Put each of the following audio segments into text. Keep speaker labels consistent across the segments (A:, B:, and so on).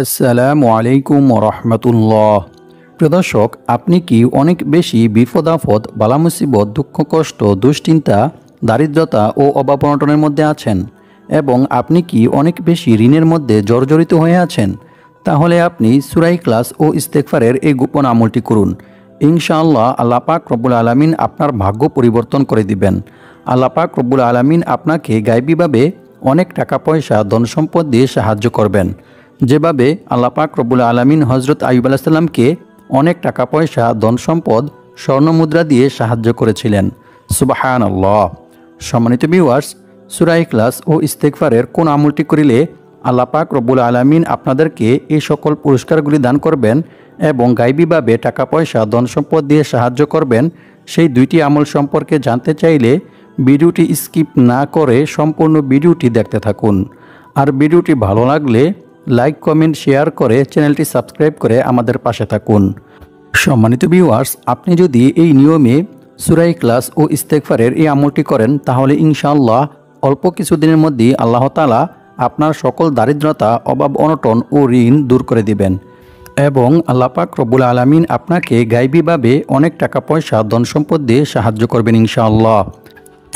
A: আসসালামু আলাইকুম রহমতুল্লাহ। প্রিয় দর্শক, আপনি কি অনেক বেশি বিপদ আপদ, বালা মুসিবত, দুঃখ কষ্ট, দুশ্চিন্তা, দারিদ্রতা ও অভাব অনটনের মধ্যে আছেন এবং আপনি কি অনেক বেশি ঋণের মধ্যে জর্জরিত হয়ে আছেন? তাহলে আপনি সূরা ইখলাস ও ইস্তেগফারের এই গোপন আমলটি করুন। ইনশাআল্লাহ আল্লাহ পাক রব্বুল আলামিন আপনার ভাগ্য পরিবর্তন করে দিবেন। আল্লাহ পাক রব্বুল আলামিন আপনাকে গায়বীভাবে অনেক টাকা পয়সা, ধন সম্পদ দিয়ে সাহায্য করবেন। যেভাবে আল্লাহ পাক রব্বুল আলামিন হযরত আইয়ুব আলাইহিস সালামকে অনেক টাকা পয়সা, ধন সম্পদ, স্বর্ণমুদ্রা দিয়ে সাহায্য করেছিলেন। সুবহানাল্লাহ। সম্মানিত ভিউয়ার্স, সূরা ইখলাস ও ইস্তেগফারের কোন আমলটি করিলে আল্লাহ পাক রব্বুল আলামিন আপনাদেরকে এই সকল পুরস্কারগুলি দান করবেন এবং গায়বীভাবে টাকা পয়সা, ধন সম্পদ দিয়ে সাহায্য করবেন, সেই দুইটি আমল সম্পর্কে জানতে চাইলে ভিডিওটি স্কিপ না করে সম্পূর্ণ ভিডিওটি দেখতে থাকুন। আর ভিডিওটি ভালো লাগলে লাইক, কমেন্ট, শেয়ার করে চ্যানেলটি সাবস্ক্রাইব করে আমাদের পাশে থাকুন। সম্মানিত ভিউয়ার্স, আপনি যদি এই নিয়মে সূরা ইখলাস ও ইস্তেগফারের এই আমলটি করেন তাহলে ইনশাআল্লাহ অল্প কিছুদিনের মধ্যেই আল্লাহ তাআলা আপনার সকল দারিদ্রতা, অভাব অনটন ও ঋণ দূর করে দিবেন এবং আল্লাহ পাক রব্বুল আলামিন আপনাকে গায়বীভাবে অনেক টাকা পয়সা, ধন সম্পদ দিয়ে সাহায্য করবেন ইনশাআল্লাহ।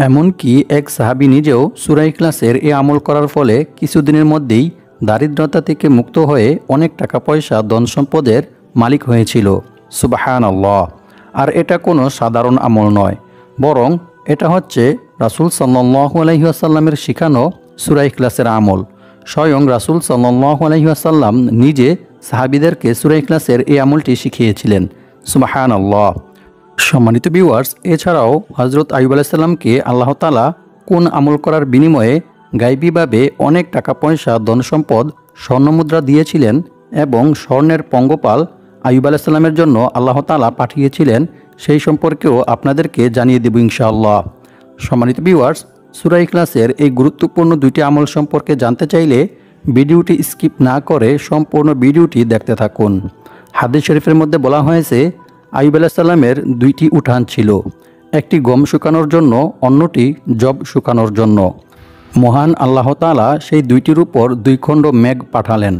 A: এমনকি এক সাহাবী নিজেও সূরা ইখলাসের এই আমল করার ফলে কিছুদিনের মধ্যেই দারিদ্রতা থেকে মুক্ত হয়ে অনেক টাকা পয়সা, ধন সম্পদের মালিক হয়েছিল। সুবহানাল্লাহ। আর এটা কোনো সাধারণ আমল নয়, বরং এটা হচ্ছে রাসূল সাল্লাল্লাহু আলাইহি ওয়াসাল্লামের শিখানো সূরা ইখলাসের আমল। স্বয়ং রাসূল সাল্লাল্লাহু আলাইহি ওয়াসাল্লাম নিজে সাহাবীদেরকে সূরা ইখলাসের এই আমলটি শিখিয়েছিলেন। সুবহানাল্লাহ। সম্মানিত ভিউয়ার্স, এছাড়াও হযরত আইয়ুব আলাইহিস সালামকে আল্লাহ তাআলা কোন আমল করার বিনিময়ে গায়বীভাবে অনেক টাকা পয়সা, ধন সম্পদ, স্বর্ণমুদ্রা দিয়েছিলেন এবং স্বর্ণের পঙ্গপাল আইয়ুব আলাইহিস সালামের জন্য আল্লাহ তাআলা পাঠিয়েছিলেন, সেই সম্পর্কেও আপনাদেরকে জানিয়ে দেব ইনশাআল্লাহ। সম্মানিত ভিউয়ার্স, সূরা ইখলাসের এই গুরুত্বপূর্ণ দুইটি আমল সম্পর্কে জানতে চাইলে ভিডিওটি স্কিপ না করে সম্পূর্ণ ভিডিওটি দেখতে থাকুন। হাদিস শরীফের মধ্যে বলা হয়েছে, আইয়ুব আলাইহিস সালামের দুইটি উঠান ছিল, একটি গম শুকানোর জন্য, অন্যটি জব শুকানোর জন্য। মহান আল্লাহ তাআলা সেই দুইটির উপর দুই খণ্ড মেঘ পাঠালেন।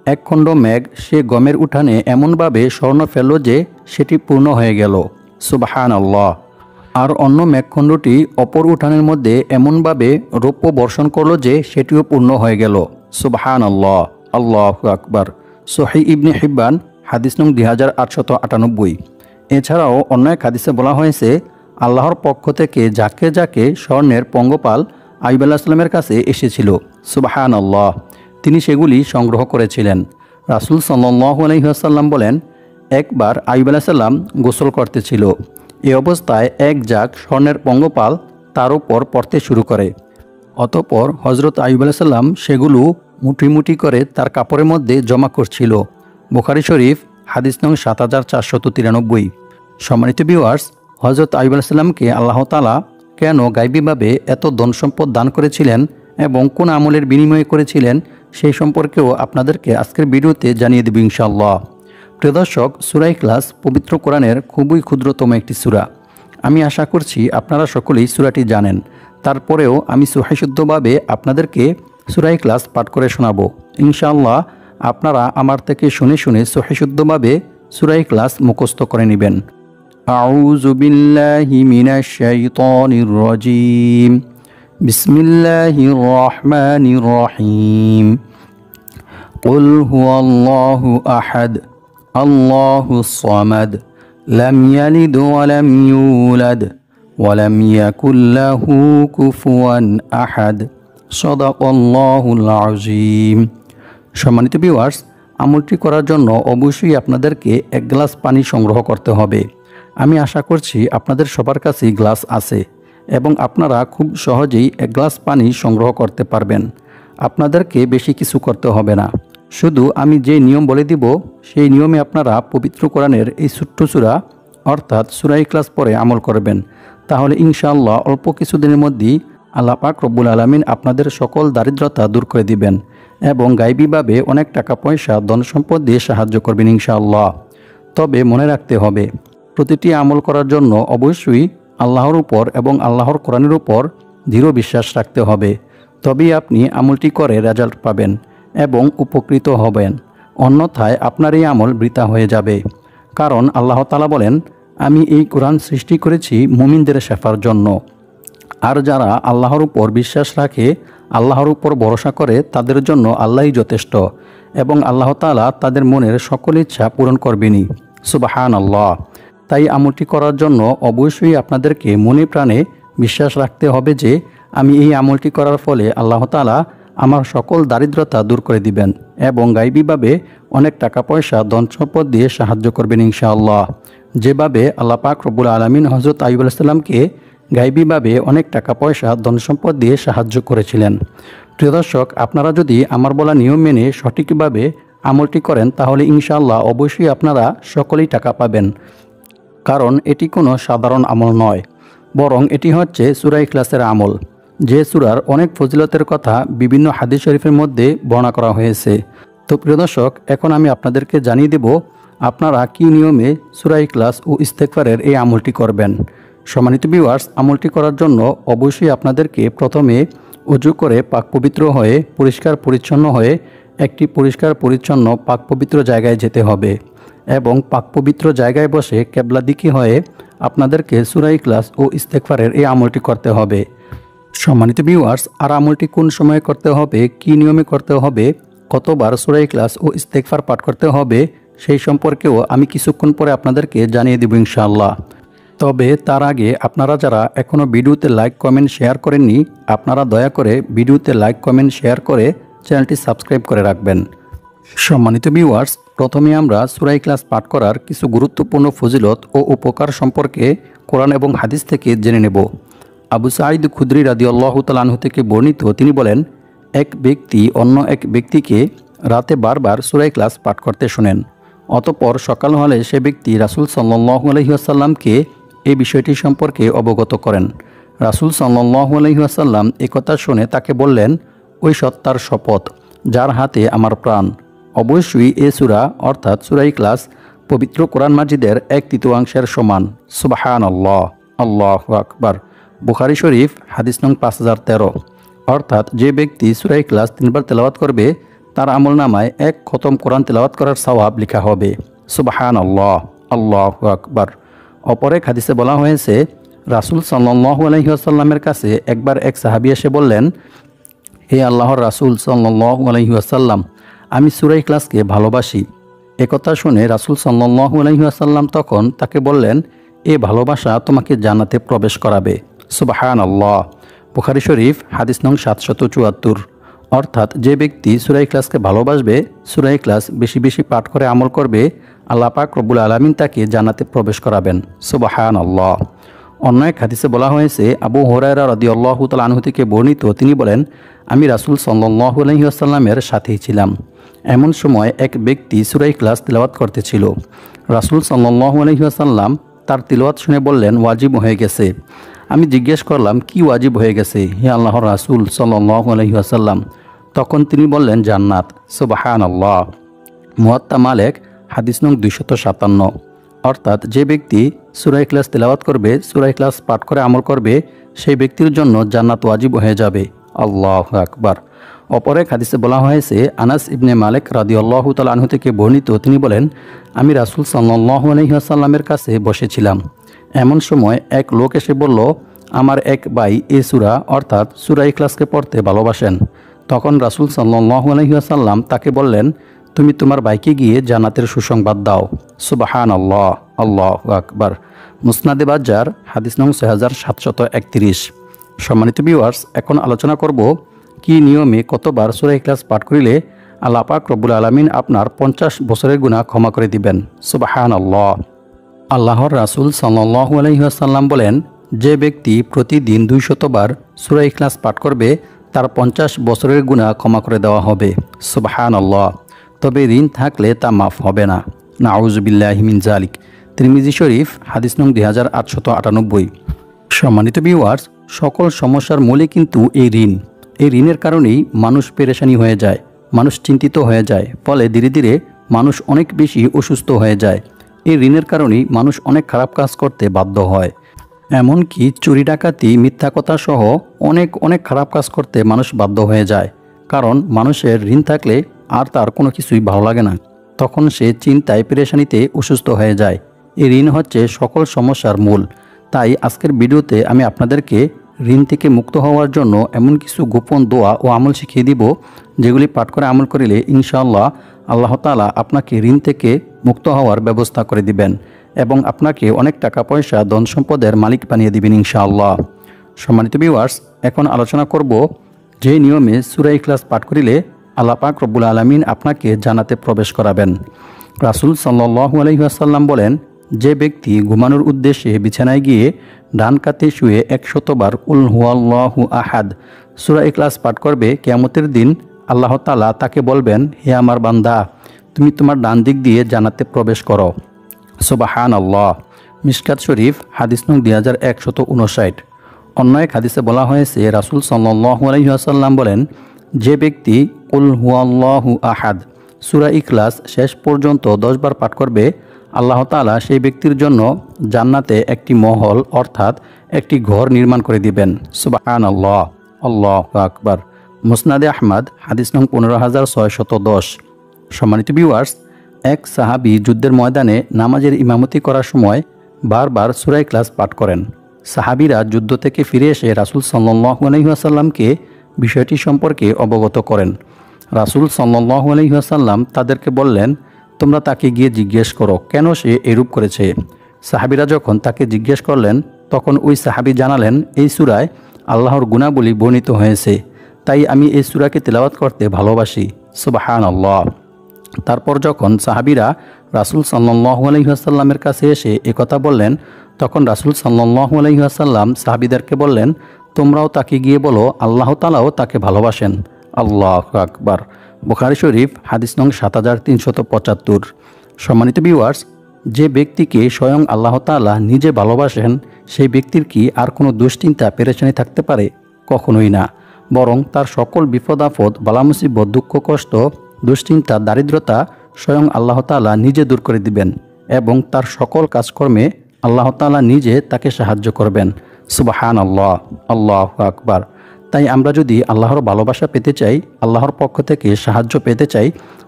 A: এক খণ্ড মেঘ সে গমের উঠানে এমনভাবে স্বর্ণ ফেলল যে সেটি পূর্ণ হয়ে গেল। সুবহানাল্লাহ। আর অন্য মেঘখণ্ডটি অপর উঠানের মধ্যে এমনভাবে রৌপ্য বর্ষণ করল যে সেটিও পূর্ণ হয়ে গেল। সুবহানাল্লাহ। আল্লাহু আকবার। সহিহ ইবনে হিব্বান, হাদিস নং 2898। এছাড়াও অন্য এক হাদিসে বলা হয়েছে, আল্লাহর পক্ষ থেকে যাকে যাকে স্বর্ণের পঙ্গপাল আইয়ুব আলাইহিস সালামের কাছে এসেছিল, সুবহানাল্লাহ, তিনি সেগুলি সংগ্রহ করেছিলেন। রাসূল সাল্লাল্লাহু আলাইহি ওয়াসাল্লাম বলেন, একবার আইয়ুব আলাইহিস সালাম গোসল করতেছিল। এই অবস্থায় এক ঝাঁক স্বর্ণের পঙ্গপাল তার উপর পড়তে শুরু করে। অতঃপর হযরত আইয়ুব আলাইহিস সালাম সেগুলো মুঠি মুঠি করে তার কাপড়ের মধ্যে জমা করছিল। বুখারী শরীফ, হাদিস নং 7493। সম্মানিত ভিউয়ার্স, হযরত আইয়ুব আলাইহিস সালামকে আল্লাহ তাআলা কেন গায়বীভাবে এত ধন সম্পদ দান করেছিলেন এবং কোন আমলের বিনিময়ে করেছিলেন সেই সম্পর্কেও আপনাদেরকে আজকের ভিডিওতে জানিয়ে দেব ইনশাআল্লাহ। প্রিয় দর্শক, সূরা ইখলাস পবিত্র কোরআনের খুবই ক্ষুদ্রতম একটি সূরা। আমি আশা করছি আপনারা সকলেই সূরাটি জানেন। তারপরেও আমি সহিশুদ্ধভাবে আপনাদেরকে সূরা ইখলাস পাঠ করে শোনাবো। ইনশাআল্লাহ আপনারা আমার থেকে শুনে শুনে সহিশুদ্ধভাবে সূরা ইখলাস মুখস্থ করে নেবেন। আউযু বিল্লাহি মিনাশ শাইতানির রাজীম। বিসমিল্লাহির রহমানির রহিম। কুল হুয়াল্লাহু আহাদ, আল্লাহুস সামাদ, লাম ইয়ালিদ ওয়া লাম ইউলাদ ওয়া লাম ইয়াকুল লাহু কুফুয়ান আহাদ। সাদাকাল্লাহুল আযীম। সম্মানিত ভিউয়ার্স, আমলটি করার জন্য অবশ্যই আপনাদেরকে এক গ্লাস পানি সংগ্রহ করতে হবে। আমি আশা করছি আপনাদের সবার কাছেই গ্লাস আছে এবং আপনারা খুব সহজেই এক গ্লাস পানি সংগ্রহ করতে পারবেন। আপনাদেরকে বেশি কিছু করতে হবে না, শুধু আমি যে নিয়ম বলে দিব সেই নিয়মে আপনারা পবিত্র কোরআনের এই ছোট্ট সূরা অর্থাৎ সূরা ইখলাস পড়ে আমল করবেন। তাহলে ইনশাআল্লাহ অল্প কিছুদিনের মধ্যেই আল্লাহ পাক রব্বুল আলামিন আপনাদের সকল দারিদ্রতা দূর করে দিবেন এবং গায়বীভাবে অনেক টাকা পয়সা, ধন সম্পদ দিয়ে সাহায্য করবেন ইনশাআল্লাহ। তবে মনে রাখতে হবে, প্রতিটি আমল করার জন্য অবশ্যই আল্লাহর উপর এবং আল্লাহর কোরআনের উপর দৃঢ় বিশ্বাস রাখতে হবে। তবেই আপনি আমলটি করে রেজাল্ট পাবেন এবং উপকৃত হবেন। অন্যথায় আপনার এই আমল বৃথা হয়ে যাবে। কারণ আল্লাহ তাআলা বলেন, আমি এই কোরআন সৃষ্টি করেছি মুমিনদের শেফার জন্য। আর যারা আল্লাহর উপর বিশ্বাস রাখে, আল্লাহর উপর ভরসা করে, তাদের জন্য আল্লাহই যথেষ্ট এবং আল্লাহ তাআলা তাদের মনের সকল ইচ্ছা পূরণ করবেনই। সুবহানাল্লাহ। তাই আমলটি করার জন্য অবশ্যই আপনাদেরকে মনে প্রাণে বিশ্বাস রাখতে হবে যে আমি এই আমলটি করার ফলে আল্লাহ তাআলা আমার সকল দারিদ্রতা দূর করে দিবেন এবং গায়বীভাবে অনেক টাকা পয়সা ধন সম্পদ দিয়ে সাহায্য করবেন ইনশাআল্লাহ। যেভাবে আল্লাহ পাক রব্বুল আলামিন হযরত আইয়ুব আলাইহিস সালামকে গায়বীভাবে অনেক টাকা পয়সা ধন সম্পদ দিয়ে সাহায্য করেছিলেন। প্রিয় দর্শক, আপনারা যদি আমার বলা নিয়ম মেনে সঠিকভাবে আমলটি করেন তাহলে ইনশাআল্লাহ অবশ্যই আপনারা সকলেই টাকা পাবেন। কারণ এটি কোনো সাধারণ আমল নয়, বরং এটি হচ্ছে সূরা ইখলাসের আমল, যে সূরার অনেক ফজিলতের কথা বিভিন্ন হাদিস শরীফের মধ্যে বর্ণনা করা হয়েছে। তো প্রিয় দর্শক, এখন আমি আপনাদেরকে জানিয়ে দেব আপনারা কী নিয়মে সূরা ইখলাস ও ইস্তেগফারের এই আমলটি করবেন। সম্মানিত ভিউয়ার্স, আমলটি করার জন্য অবশ্যই আপনাদেরকে প্রথমে ওযু করে পাক পবিত্র হয়ে পরিষ্কার পরিচ্ছন্ন হয়ে একটি পরিষ্কার পরিচ্ছন্ন পাক পবিত্র জায়গায় যেতে হবে এবং পাক পবিত্র জায়গায় বসে কিবলা দিকে হয়ে আপনাদেরকে সূরা ইখলাস ও ইস্তেগফারের এই আমলটি করতে হবে। সম্মানিত ভিউয়ার্স, আর আমলটি কোন সময়ে করতে হবে, কী নিয়মে করতে হবে, কতবার সূরা ইখলাস ও ইস্তেগফার পাঠ করতে হবে সেই সম্পর্কেও আমি কিছুক্ষণ পরে আপনাদেরকে জানিয়ে দেব ইনশাআল্লাহ। তবে তার আগে আপনারা যারা এখনও ভিডিওতে লাইক কমেন্ট শেয়ার করেননি, আপনারা দয়া করে ভিডিওতে লাইক কমেন্ট শেয়ার করে চ্যানেলটি সাবস্ক্রাইব করে রাখবেন। সম্মানিত ভিউয়ার্স, প্রথমে আমরা সূরা ইখলাস পাঠ করার কিছু গুরুত্বপূর্ণ ফজিলত ও উপকার সম্পর্কে কোরআন এবং হাদিস থেকে জেনে নেব। আবু সাঈদ খুদরি রাদিয়াল্লাহু তাআলা আনহু থেকে বর্ণিত, তিনি বলেন, এক ব্যক্তি অন্য এক ব্যক্তিকে রাতে বারবার সূরা ইখলাস পাঠ করতে শোনেন। অতঃপর সকাল হলে সে ব্যক্তি রাসূল সাল্লাল্লাহু আলাইহি ওয়াসাল্লামকে এই বিষয়টি সম্পর্কে অবগত করেন। রাসূল সাল্লাল্লাহু আলাইহি ওয়াসাল্লাম একথা শুনে তাকে বললেন, ওই সত্তার শপথ যার হাতে আমার প্রাণ, অবশ্যই এ সূরা অর্থাৎ সূরা ইখলাস পবিত্র কোরআন মাজিদের 1/3 সমান। সুবহানাল্লাহ, আল্লাহু আকবার। বুখারী শরীফ হাদিস নং 5013। অর্থাৎ যে ব্যক্তি সূরা ইখলাস 3 বার তেলাওয়াত করবে তার আমলনামায় 1 খতম কোরআন তেলাওয়াত করার সওয়াব লেখা হবে। সুবহানাল্লাহ, আল্লাহু আকবার। অপর এক হাদিসে বলা হয়েছে, রাসূল সাল্লাল্লাহু আলাইহি ওয়াসাল্লামের কাছে একবার এক সাহাবী এসে বললেন, হে আল্লাহর রাসূল সাল্লাল্লাহু আলাইহি ওয়াসাল্লাম, আমি সূরা ইখলাসকে ভালোবাসি। একথা শুনে রাসূল সাল্লাল্লাহু আলাইহি ওয়াসাল্লাম তখন তাকে বললেন, এ ভালোবাসা তোমাকে জান্নাতে প্রবেশ করাবে। সুবহানাল্লাহ। বুখারী শরীফ হাদিস নং 774। অর্থাৎ যে ব্যক্তি সূরা ইখলাসকে ভালোবাসবে, সূরা ইখলাস বেশি বেশি পাঠ করে আমল করবে, আল্লাহ পাক রব্বুল আলামিন তাকে জান্নাতে প্রবেশ করাবেন। সুবহানাল্লাহ। অন্য এক হাদিসে বলা হয়েছে, আবু হুরায়রা রাদিয়াল্লাহু তাআলা আনহু থেকে বর্ণিত, তিনি বলেন, আমি রাসূল সাল্লাল্লাহু আলাইহি ওয়াসাল্লামের সাথেই ছিলাম। এমন সময় এক ব্যক্তি সূরা ইখলাস তিলাওয়াত করতেছিল। রাসূল সাল্লাল্লাহু আলাইহি ওয়াসাল্লাম তার তিলাওয়াত শুনে বললেন, ওয়াজিব হয়ে গেছে। আমি জিজ্ঞেস করলাম, কি ওয়াজিব হয়ে গেছে হে আল্লাহর রাসূল সাল্লাল্লাহু আলাইহি ওয়াসাল্লাম? তখন তিনি বললেন, জান্নাত। সুবহানাল্লাহ। মুয়াত্তা মালিক হাদিস নং 257। অর্থাৎ যে ব্যক্তি সূরা ইখলাস তেলাওয়াত করবে, সূরা ইখলাস পাঠ করে আমল করবে, সেই ব্যক্তির জন্য জান্নাত ওয়াজিব হয়ে যাবে। আল্লাহু আকবার। অপর এক হাদিসে বলা হয়েছে, আনাস ইবনে মালিক রাদিয়াল্লাহু তাআলা আনহু থেকে বর্ণিত, তিনি বলেন, আমি রাসূল সাল্লাল্লাহু আলাইহি ওয়াসাল্লামের কাছে বসেছিলাম। এমন সময় এক লোক এসে বলল, আমার এক ভাই এই সূরা অর্থাৎ সূরা ইখলাসকে পড়তে ভালোবাসেন। তখন রাসূল সাল্লাল্লাহু আলাইহি ওয়াসাল্লাম তাকে বললেন, তুমি তোমার ভাইকে গিয়ে জান্নাতের সুসংবাদ দাও। সুবহানাল্লাহ, আল্লাহু আকবার। মুসনাদে বাজ্জার হাদিস নং 6731। সম্মানিত ভিউয়ার্স, এখন আলোচনা করব কি নিয়মে কতবার সূরা ইখলাস পাঠ করিলে আল্লাহ পাক রব্বুল আলামিন আপনার 50 বছরের গুনাহ ক্ষমা করে দিবেন। সুবহানাল্লাহ। আল্লাহর রাসূল সাল্লাল্লাহু আলাইহি ওয়াসাল্লাম বলেন, যে ব্যক্তি প্রতিদিন 200 বার সূরা ইখলাস পাঠ করবে তার 50 বছরের গুনাহ ক্ষমা করে দেওয়া হবে। সুবহানাল্লাহ। তবে ঋণ থাকলে তা মাফ হবে না। নাউযুবিল্লাহি মিন যালিক। তিরমিজি শরীফ হাদিস নং 2898। সম্মানিত ভিউয়ার্স, সকল সমস্যার মূলে কিন্তু এই ঋণ। এই ঋণের কারণেই মানুষ পেরেশানি হয়ে যায়, মানুষ চিন্তিত হয়ে যায়, ফলে ধীরে ধীরে মানুষ অনেক বেশি অসুস্থ হয়ে যায়। এই ঋণের কারণেই মানুষ অনেক খারাপ কাজ করতে বাধ্য হয়। এমনকি চুরি ডাকাতি, মিথ্যা কথা সহ অনেক খারাপ কাজ করতে মানুষ বাধ্য হয়ে যায়। কারণ মানুষের ঋণ থাকলে আর তার কোনো কিছুই ভালো লাগে না। তখন সে চিন্তায় পেরেশানিতে অসুস্থ হয়ে যায়। এই ঋণ হচ্ছে সকল সমস্যার মূল। তাই আজকের ভিডিওতে আমি আপনাদেরকে ঋণ থেকে মুক্ত হওয়ার জন্য এমন কিছু গোপন দোয়া ও আমল শিখিয়ে দিব, যেগুলি পাঠ করে আমল করিলে ইনশাআল্লাহ আল্লাহ তাআলা আপনাকে ঋণ থেকে মুক্ত হওয়ার ব্যবস্থা করে দিবেন এবং আপনাকে অনেক টাকা পয়সা ধন সম্পদের মালিক বানিয়ে দিবেন ইনশাআল্লাহ। সম্মানিত ভিউয়ার্স, এখন আলোচনা করব যে নিয়মে সূরা ইখলাস পাঠ করিলে আল্লাহ পাক রব্বুল আলামিন আপনাকে জান্নাতে প্রবেশ করাবেন। রাসূল সাল্লাল্লাহু আলাইহি ওয়াসাল্লাম বলেন, যে ব্যক্তি ঘুমানোর উদ্দেশ্যে বিছানায় গিয়ে ডান কাতে শুয়ে 100 বার কুল হুয়াল্লাহু আহাদ সূরা ইখলাস পাঠ করবে, কিয়ামতের দিন আল্লাহ তাআলা তাকে বলবেন, হে আমার বান্দা, তুমি তোমার ডান দিক দিয়ে জান্নাতে প্রবেশ করো। সুবহানাল্লাহ। মিশকাত শরীফ হাদিস নং 2159। অন্য এক হাদিসে বলা হয়েছে, রাসূল সাল্লাল্লাহু আলাইহি ওয়াসাল্লাম বলেন, যে ব্যক্তি কুল হুয়াল্লাহু আহাদ সূরা ইখলাস শেষ পর্যন্ত 10 বার পাঠ করবে, আল্লাহ তাআলা সেই ব্যক্তির জন্য জান্নাতে একটি মহল অর্থাৎ একটি ঘর নির্মাণ করে দিবেন। সুবহানাল্লাহ, আল্লাহু আকবার। মুসনাদে আহমদ হাদিস নং 15610। সম্মানিত ভিউয়ার্স, এক সাহাবী যুদ্ধের ময়দানে নামাজের ইমামতি করার সময় বারবার সূরা ইখলাস পাঠ করেন। সাহাবীরা যুদ্ধ থেকে ফিরে এসে রাসূল সাল্লাল্লাহু আলাইহি ওয়াসাল্লামকে বিষয়টি সম্পর্কে অবগত করেন। রাসূল সাল্লাল্লাহু আলাইহি ওয়াসাল্লাম তাদেরকে বললেন, তোমরা তাকে গিয়ে জিজ্ঞেস করো কেন সে এরূপ করেছে। সাহাবীরা যখন তাকে জিজ্ঞেস করলেন, তখন ওই সাহাবী জানালেন, এই সূরায় আল্লাহর গুণাবলী বর্ণিত হয়েছে, তাই আমি এই সূরাকে তেলাওয়াত করতে ভালোবাসি। সুবহানাল্লাহ। তারপর যখন সাহাবীরা রাসূল সাল্লাল্লাহু আলাইহি ওয়াসাল্লামের কাছে এসে একথা বললেন, তখন রাসূল সাল্লাল্লাহু আলাইহি ওয়াসাল্লাম সাহাবীদেরকে বললেন, তোমরাও তাকে গিয়ে বলো আল্লাহ তাআলাও তাকে ভালোবাসেন। আল্লাহু আকবার। বুখারী শরীফ হাদিস নং 7375। সম্মানিত ভিউয়ার্স, যে ব্যক্তিকে স্বয়ং আল্লাহ তাআলা নিজে ভালোবাসেন, সেই ব্যক্তির কি আর কোনো দুশ্চিন্তা পেরেশানি থাকতে পারে? কখনোই না। বরং তার সকল বিপদ আপদ, বালা মুসিবত, দুঃখ কষ্ট, দুশ্চিন্তা, দারিদ্রতা স্বয়ং আল্লাহ তাআলা নিজে দূর করে দিবেন এবং তার সকল কাজকর্মে আল্লাহ তাআলা নিজে তাকে সাহায্য করবেন। সুবহানাল্লাহ, আল্লাহু আকবার। তাই আমরা যদি আল্লাহর ভালোবাসা পেতে চাই, আল্লাহর পক্ষ থেকে সাহায্য পেতে চাই,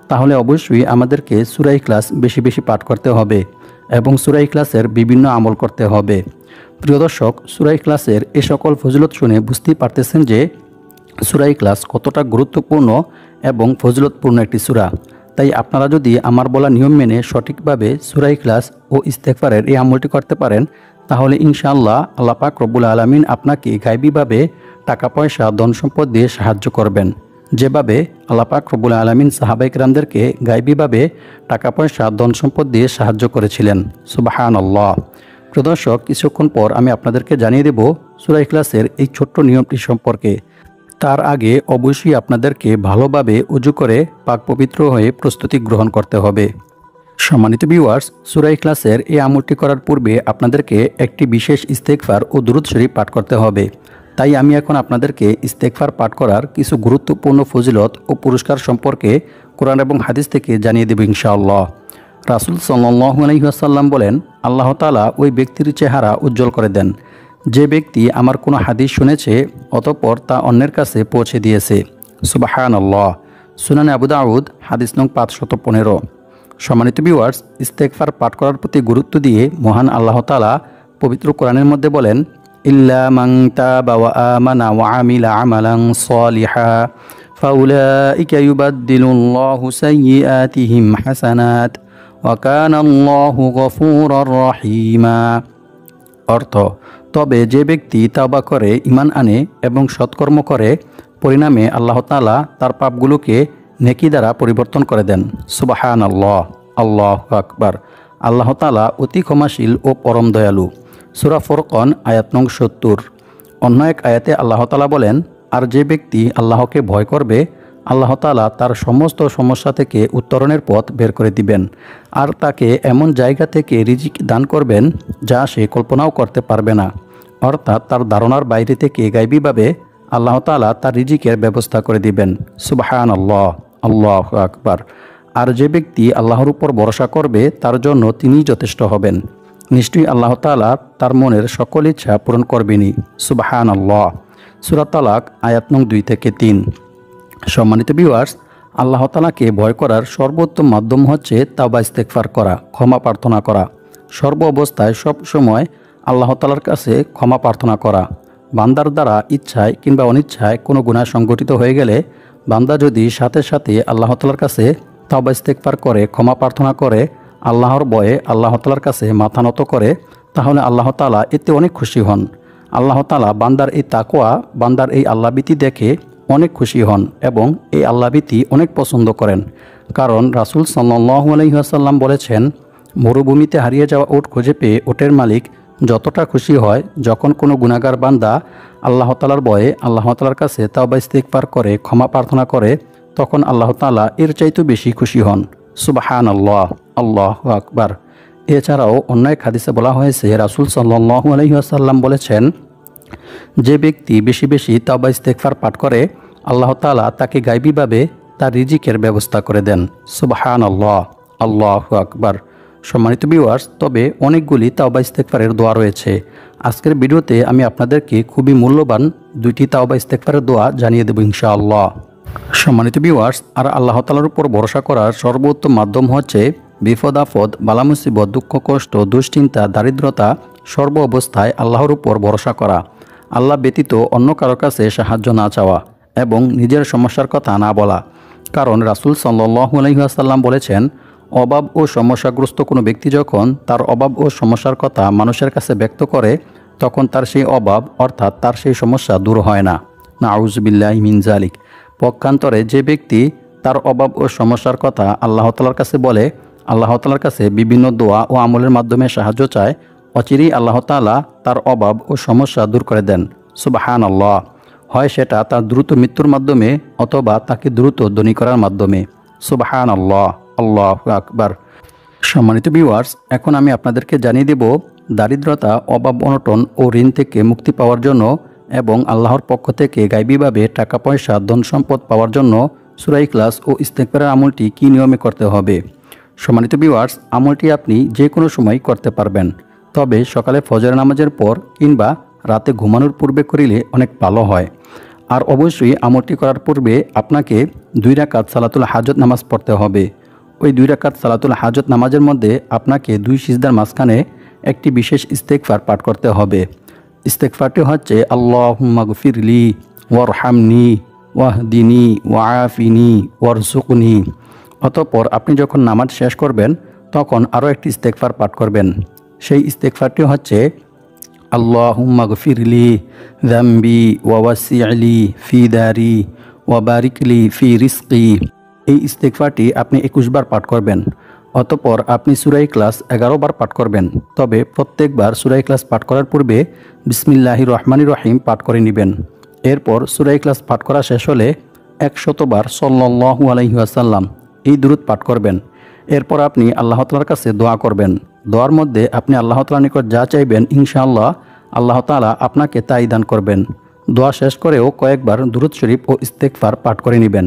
A: তাহলে অবশ্যই আমাদেরকে সূরা ইখলাস বেশি বেশি পাঠ করতে হবে এবং সূরা ইখলাসের বিভিন্ন আমল করতে হবে। প্রিয় দর্শক, সূরা ইখলাসের এই সকল ফজিলত শুনে বুঝতেই পারতেছেন যে সূরা ইখলাস কতটা গুরুত্বপূর্ণ এবং ফজিলতপূর্ণ একটি সূরা। তাই আপনারা যদি আমার বলা নিয়ম মেনে সঠিকভাবে সূরা ইখলাস ও ইস্তেগফারের এই আমলটি করতে পারেন, তাহলে ইনশাআল্লাহ আল্লাহ পাক রব্বুল আলামিন আপনাকে গায়বীভাবে টাকা পয়সা ধন সম্পদ দিয়ে সাহায্য করবেন, যেভাবে আল্লাহ পাক রব্বুল আলামিন সাহাবায়ে কেরামদেরকে গায়বীভাবে টাকা পয়সা ধন সম্পদ দিয়ে সাহায্য করেছিলেন। সুবহানাল্লাহ। প্রিয় দর্শক, কিছুক্ষণ পর আমি আপনাদেরকে জানিয়ে দেব সূরা ইখলাসের এই ছোট্ট নিয়মটি সম্পর্কে। তার আগে অবশ্যই আপনাদেরকে ভালোভাবে ওযু করে পাক পবিত্র হয়ে প্রস্তুতি গ্রহণ করতে হবে। সম্মানিত ভিউয়ার্স, সূরা ইখলাসের এই আমলটি করার পূর্বে আপনাদেরকে একটি বিশেষ ইস্তেগফার ও দুরূদ শরীফ পাঠ করতে হবে। তাই আমি এখন আপনাদেরকে ইস্তেগফার পাঠ করার কিছু গুরুত্বপূর্ণ ফজিলত ও পুরস্কার সম্পর্কে কোরআন এবং হাদিস থেকে জানিয়ে দেব ইনশাআল্লাহ। রাসূল সাল্লাল্লাহু আলাইহি ওয়াসাল্লাম বলেন, আল্লাহ তাআলা ওই ব্যক্তির চেহারা উজ্জ্বল করে দেন যে ব্যক্তি আমার কোনো হাদিস শুনেছে অতঃপর তা অন্যের কাছে পৌঁছে দিয়েছে। সুবহানাল্লাহ। সুনানে আবু দাউদ হাদিস নং 515। সম্মানিত ভিউয়ার্স, ইস্তেগফার পাঠ করার প্রতি গুরুত্ব দিয়ে মহান আল্লাহ তাআলা পবিত্র কোরআনের মধ্যে বলেন, ইল্লা মান তাবা ওয়া আমানা ওয়া আমিলা আমালান সালিহা ফাউলাইকা ইউবাদদিলুল্লাহু সাইয়্যাতিহিম হাসানাত ওয়া কানা আল্লাহু গফুরার রহিমা। অর্থ, তবে যে ব্যক্তি তাওবা করে, ঈমান আনে এবং সৎকর্ম করে, পরিণামে আল্লাহ তাআলা তার পাপগুলোকে নেকি দ্বারা পরিবর্তন করে দেন। সুবহানাল্লাহ, আল্লাহু আকবার। আল্লাহ তাআলা অতি ক্ষমাশীল ও পরম দয়ালু। সূরা ফুরকান আয়াত নং 70। অন্য এক আয়াতে আল্লাহ তাআলা বলেন, আর যে ব্যক্তি আল্লাহকে ভয় করবে, আল্লাহ তাআলা তার সমস্ত সমস্যা থেকে উত্তরণের পথ বের করে দিবেন আর তাকে এমন জায়গা থেকে রিজিক দান করবেন যা সে কল্পনাও করতে পারবে না। অর্থাৎ তার ধারণার বাইরে থেকে গায়বীভাবে আল্লাহ তাআলা তার রিজিকের ব্যবস্থা করে দিবেন। সুবহানাল্লাহ, আল্লাহু আকবার। আর যে ব্যক্তি আল্লাহর উপর ভরসা করবে, তার জন্য তিনিই যথেষ্ট হবেন। নিশ্চয়ই আল্লাহ তাআলা তার মনের সকল ইচ্ছা পূরণ করবেনই। সুবহানাল্লাহ। সূরা তালাক আয়াত নং 2 থেকে 3। সম্মানিত ভিউয়ার্স, আল্লাহ তাআলাকে ভয় করার সর্বোত্তম মাধ্যম হচ্ছে তাওবা ইস্তেগফার করা, ক্ষমা প্রার্থনা করা। সর্ব অবস্থায় সব সময় আল্লাহ তাআলার কাছে ক্ষমা প্রার্থনা করা। বান্দার দ্বারা ইচ্ছায় কিংবা অনিচ্ছায় কোনো গুনাহ সংঘটিত হয়ে গেলে বান্দা যদি সাথে সাথে আল্লাহ তাআলার কাছে তাওবা ইস্তেগফার করে, ক্ষমা প্রার্থনা করে, আল্লাহর ভয়ে আল্লাহ তাআলার কাছে মাথা নত করে, তাহলে আল্লাহ তাআলা এতে অনেক খুশি হন। আল্লাহ তাআলা বান্দার এই তাকওয়া, বান্দার এই আল্লাহভীতি দেখে অনেক খুশি হন এবং এই আল্লাহভীতি অনেক পছন্দ করেন। কারণ রাসূল সাল্লাল্লাহু আলাইহি ওয়াসাল্লাম বলেছেন, মরুভূমিতে হারিয়ে যাওয়া উট খুঁজে পেয়ে উটের মালিক যতটা খুশি হয় যখন কোনো গুনাহগার বান্দা আল্লাহ তাআলার ভয়ে আল্লাহ তাআলার কাছে তাওবা ইস্তেগফার করে, ক্ষমা প্রার্থনা করে, তখন আল্লাহ তাআলা এর চাইতেও বেশি খুশি হন। সুবহানাল্লাহ, আল্লাহু আকবার। এছাড়াও অন্য এক হাদিসে বলা হয়েছে, রাসূল সাল্লাল্লাহু আলাইহি ওয়াসাল্লাম বলেছেন, যে ব্যক্তি বেশি বেশি তাওবা ইস্তেগফার পাঠ করে আল্লাহ তাআলা তাকে গায়বীভাবে তার রিজিকের ব্যবস্থা করে দেন। সুবহানাল্লাহ, আল্লাহু আকবার। সম্মানিত ভিউয়ার্স, তবে অনেকগুলি তাওবা ইস্তেগফারের দোয়া রয়েছে। আজকের ভিডিওতে আমি আপনাদেরকে খুবই মূল্যবান 2টি তাওবা ইস্তেগফারের দোয়া জানিয়ে দেব ইনশাআল্লাহ। সম্মানিত ভিউয়ার্স, আর আল্লাহ তাআলার উপর ভরসা করার সর্বোত্তম মাধ্যম হচ্ছে বিপদ আপদ, বালা মুসিবত, দুঃখ কষ্ট, দুশ্চিন্তা, দারিদ্রতা, সর্ব অবস্থায় আল্লাহর উপর ভরসা করা, আল্লাহ ব্যতীত অন্য কারো কাছে সাহায্য না চাওয়া এবং নিজের সমস্যার কথা না বলা। কারণ রাসূল সাল্লাল্লাহু আলাইহি ওয়াসাল্লাম বলেছেন, অভাব ও সমস্যাগ্রস্ত কোনো ব্যক্তি যখন তার অভাব ও সমস্যার কথা মানুষের কাছে ব্যক্ত করে তখন তার সেই অভাব অর্থাৎ তার সেই সমস্যা দূর হয় না। নাউযুবিল্লাহি মিন যালিক। পক্ষান্তরে যে ব্যক্তি তার অভাব ও সমস্যার কথা আল্লাহ তাআলার কাছে বলে, আল্লাহ তাআলার কাছে বিভিন্ন দোয়া ও আমলের মাধ্যমে সাহায্য চায়, অচিরেই আল্লাহ তাআলা তার অভাব ও সমস্যা দূর করে দেন। সুবহানাল্লাহ। হয় সেটা তার দ্রুত মৃত্যুর মাধ্যমে অথবা তাকে দ্রুত ধনী করার মাধ্যমে। সুবহানাল্লাহ, আল্লাহু আকবার। সম্মানিত ভিউয়ার্স, এখন আমি আপনাদেরকে জানিয়ে দেব দারিদ্রতা, অভাব, অনটন ও ঋণ থেকে মুক্তি পাওয়ার জন্য এবং আল্লাহর পক্ষ থেকে গায়বীভাবে টাকা পয়সা, ধন সম্পদ পাওয়ার জন্য সূরা ইখলাস ও ইস্তেগফারের আমলটি কী নিয়মে করতে হবে। সম্মানিত ভিউয়ার্স, আমলটি আপনি যে কোনো সময় করতে পারবেন, তবে সকালে ফজর নামাজের পর কিংবা রাতে ঘুমানোর পূর্বে করিলে অনেক ভালো হয়। আর অবশ্যই আমলটি করার পূর্বে আপনাকে 2 রাকাত সালাতুল হাজত নামাজ পড়তে হবে। ওই 2 রাকাত সালাতুল হাজত নামাজের মধ্যে আপনাকে 2 সিজদার মাঝখানে একটি বিশেষ ইস্তেগফার পাঠ করতে হবে। ইস্তেগফারটি হচ্ছে, আল্লাহুম্মা গফিরলি ওয়ারহামনি ওয়াহদিনি ওয়াআফিনি ওয়ারযুকনি। অতঃপর আপনি যখন নামাজ শেষ করবেন তখন আরও একটি ইস্তেগফার পাঠ করবেন। সেই ইস্তেগফারটি হচ্ছে, আল্লাহুম্মা গফিরলি যামবি ওয়াওয়াসি'লি ফি দারি ওয়াবারিকলি ফি রিজকি। এই ইস্তেগফারটি আপনি 21 বার পাঠ করবেন। অতঃপর আপনি সূরা ইখলাস 11 বার পাঠ করবেন। তবে প্রত্যেকবার সূরা ইখলাস পাঠ করার পূর্বে বিসমিল্লাহির রহমানির রহিম পাঠ করে নেবেন। এরপর সূরা ইখলাস পাঠ করা শেষ হলে 100 বার সাল্লাল্লাহু আলাইহি ওয়াসাল্লাম এই দুরূদ পাঠ করবেন। এরপর আপনি আল্লাহ তাআলার কাছে দোয়া করবেন। দোয়ার মধ্যে আপনি আল্লাহ তাআলার নিকট যা চাইবেন ইনশাআল্লাহ আল্লাহ তাআলা আপনাকে তাই দান করবেন। দোয়া শেষ করেও কয়েকবার দুরূদ শরীফ ও ইস্তেগফার পাঠ করে নেবেন।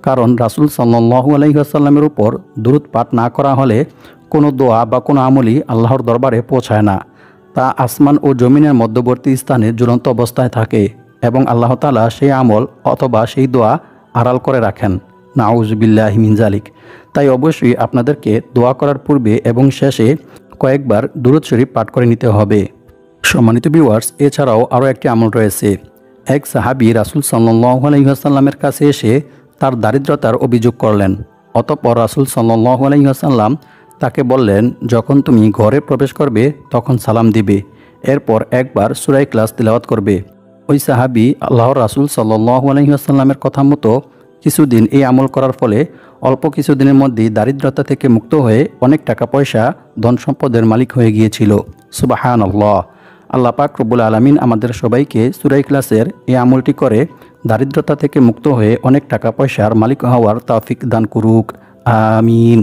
A: কারণ রাসূল সাল্লাল্লাহু আলাইহি ওয়াসাল্লামের উপর দুরূদ পাঠ না করা হলে কোনো দোয়া বা কোনো আমলই আল্লাহর দরবারে পৌঁছায় না। তা আসমান ও জমিনের মধ্যবর্তী স্থানে ঝুলন্ত অবস্থায় থাকে এবং আল্লাহ তাআলা সেই আমল অথবা সেই দোয়া আড়াল করে রাখেন। নাউযুবিল্লাহি মিন যালিক। তাই অবশ্যই আপনাদেরকে দোয়া করার পূর্বে এবং শেষে কয়েকবার দুরূদ শরীফ পাঠ করে নিতে হবে। সম্মানিত ভিউয়ার্স, এছাড়াও আরও একটি আমল রয়েছে। এক সাহাবী রাসূল সাল্লাল্লাহু আলাইহি ওয়াসাল্লামের কাছে এসে তার দারিদ্রতার অভিযোগ করলেন। অতঃপর রাসূল সাল্লাল্লাহু আলাইহি ওয়াসাল্লাম তাকে বললেন, যখন তুমি ঘরে প্রবেশ করবে তখন সালাম দিবে, এরপর একবার সূরা ইখলাস তিলাওয়াত করবে। ওই সাহাবী আল্লাহর রাসূল সাল্লাল্লাহু আলাইহি ওয়াসাল্লামের কথা মতো কিছুদিন এই আমল করার ফলে অল্প কিছুদিনের মধ্যেই দারিদ্রতা থেকে মুক্ত হয়ে অনেক টাকা পয়সা, ধন সম্পদের মালিক হয়ে গিয়েছিল। সুবহানাল্লাহ। আল্লাহ পাক রব্বুল আলামিন আমাদের সবাইকে সূরা ইখলাসের এই আমলটি করে দারিদ্রতা থেকে মুক্ত হয়ে অনেক টাকা পয়সার মালিক হওয়ার তৌফিক দান করুক। আমিন।